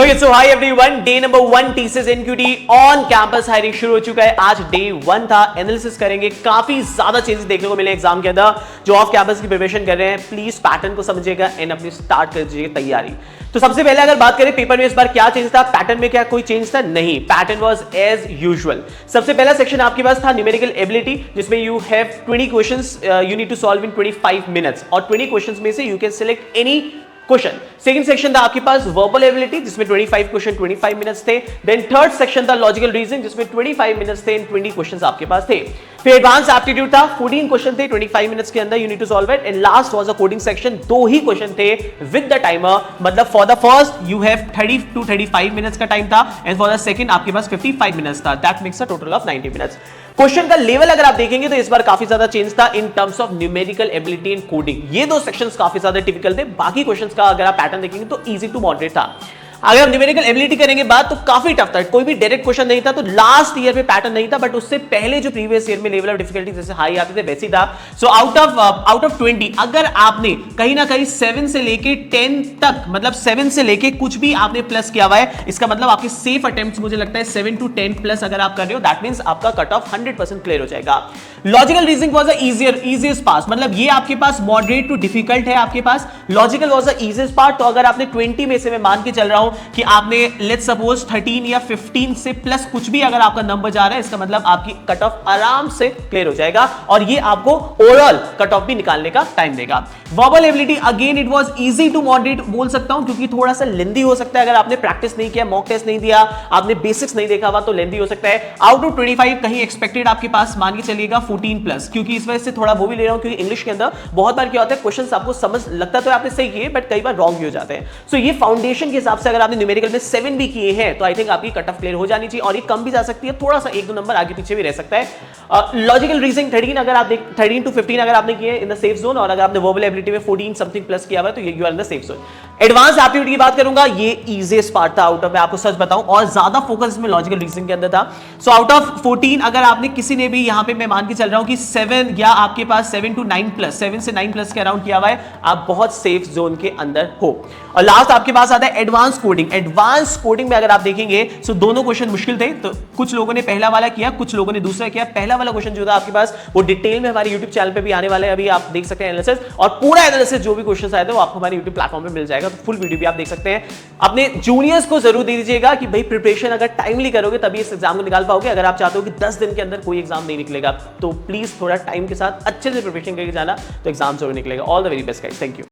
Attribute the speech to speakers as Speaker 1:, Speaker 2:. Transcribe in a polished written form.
Speaker 1: So high everyone, day number 1 TCS NQT on campus hiring शुरू हो चुका है। आज डे 1 था, एनालिसिस करेंगे। काफी ज्यादा चेंजेस देखने को मिले एग्जाम के अंदर। जो ऑफ कैंपस की प्रिपरेशन कर रहे हैं, प्लीज पैटर्न को समझिएगा एंड अपनी स्टार्ट कर दीजिए तैयारी। तो सबसे पहले अगर बात करें पेपर में इस बार क्या चेंज था, पैटर्न में क्या कोई चेंज था? नहीं, पैटर्न वाज एज यूजुअल। सबसे पहला सेक्शन आपके पास था न्यूमेरिकल एबिलिटी, जिसमें you have 20 questions you need to solve in 25 minutes और 20 क्वेश्चंस में से you can select any question. Second section था आपके पास वर्बल एबिलिटी, जिसमें 25 क्वेश्चन 25 मिनट्स थे। देन थर्ड सेक्शन था लॉजिकल रीजनिंग, जिसमें 25 मिनट्स थे एंड 20 क्वेश्चंस आपके पास थे। फिर एडवांस एप्टीट्यूड था, 14 क्वेश्चन थे 25 मिनट्स के अंदर, you need to solve it. And last was a coding section, 2 ही क्वेश्चन थे विद द टाइमर। मतलब for the first you have 30 to 35 minutes का टाइम था एंड फॉर द सेकंड आपके पास 55 मिनट्स था। That makes a total of 90 minutes. Question का level अगर आप देखेंगे तो इस बार काफी ज्यादा चेंज था in terms of numerical ability and coding. ये 2 सेक्शंस काफी ज्यादा टिपिकल थे, बाकी क्वेश्चंस का अगर आप पैटर्न देखेंगे तो इजी टू मॉडरेट था। अगर हम न्यूमेरिकल एबिलिटी करेंगे बात, तो काफी टफ था, कोई भी डायरेक्ट क्वेश्चन नहीं था। तो लास्ट ईयर में पैटर्न नहीं था, बट उससे पहले जो प्रीवियस ईयर में लेवल ऑफ डिफिकल्टी जैसे हाई आते थे वैसे ही था। सो आउट ऑफ 20 अगर आपने कहीं ना कहीं 7 से लेके 10 तक, मतलब 7 से लेके कुछ भी आपने प्लस किया हुआ है, इसका मतलब आपके सेफ अटेम्प्ट्स मुझे लगता है 7 to 10 प्लस अगर आप कर रहे हो, दैट मींस आपका कट ऑफ 100% क्लियर हो जाएगा। Logical reasoning was the easiest pass, मतलब ये आपके पास मॉडरेट टू डिफिकल्ट है आपके पास। Logical was the easiest part. तो अगर आपने 20 में से मैं मान के चल रहा हूं कि आपने लेट्स सपोज 13 या 15 से प्लस कुछ भी अगर आपका नंबर जा रहा है, इसका मतलब आपकी कट ऑफ आराम से क्लियर हो जाएगा और ये आपको ओवरऑल कट ऑफ भी निकालने का टाइम देगा। Verbal ability again it was easy to moderate बोल सकता हूं, क्योंकि थोड़ा सा लेंथी हो सकता है। अगर आपने प्रैक्टिस नहीं किया, मॉक टेस्ट नहीं दिया, आपने बेसिक्स नहीं देखा हुआ, तो लेंथी हो सकता है। आउट ऑफ 25 कहीं एक्सपेक्टेड आपके पास मान के चलिएगा 14 प्लस, क्योंकि इस वजह से थोड़ा वो भी ले रहा हूं, क्योंकि इंग्लिश के अंदर बहुत बार क्या होता है, क्वेश्चंस आपको समझ लगता तो आपने सही किए बट कई बार रॉन्ग भी हो जाते हैं। सो ये फाउंडेशन के हिसाब से अगर आपने न्यूमेरिकल में 7 भी किए हैं तो आई थिंक आपकी कट ऑफ क्लियर हो जानी चाहिए, और ये कम भी जा सकती है, थोड़ा सा 1-2 नंबर आगे पीछे भी रह सकता है। लॉजिकल रीजनिंग 13 अगर आप 13 to 15 अगर आपने किए इन द सेफ जोन, और अगर आपने वर्बल एबिलिटी में 14 समथिंग प्लस किया हुआ है तो you are in the safe zone. Advance aptitude की बात करूंगा, ये इजीएस्ट पार्ट था आउट ऑफ, मैं आपको सच बताऊं, और ज्यादा फोकस इसमें लॉजिकल रीजनिंग के अंदर था। सो आउट ऑफ 14 अगर आपने किसी ने भी यहां पे मैं मान के चल रहा हूं कि 7 या आपके पास 7 to 9 प्लस, 7 से 9 प्लस के अराउंड किया हुआ है, आप बहुत सेफ जोन के अंदर हो। और लास्ट आपके पास आता है एडवांस कोडिंग। एडवांस कोडिंग में अगर आप देखेंगे सो दोनों क्वेश्चन मुश्किल थे। तो कुछ लोगों ने पहला वाला किया, कुछ लोगों ने दूसरा किया। पहला वाला क्वेश्चन जो था आपके पास वो डिटेल में हमारे YouTube चैनल पे भी आने वाला है, अभी आप देख सकते हैं एनालिसिस, और पूरा एनालिसिस जो भी क्वेश्चंस आए थे वो आपको हमारे YouTube प्लेटफॉर्म पे मिल जाएगा, तो फुल वीडियो भी आप देख सकते हैं। अपने जूनियर्स को जरूर दे दीजिएगा कि भाई प्रिपरेशन अगर टाइमली करोगे तभी इस एग्जाम को निकाल पाओगे। अगर आप चाहते हो कि 10 दिन के अंदर कोई एग्जाम नहीं निकलेगा, तो प्लीज थोड़ा टाइम के साथ अच्छे से प्रिपरेशन करके जाना, तो एग्जाम जरूर निकलेगा। All the very best guys, thank you.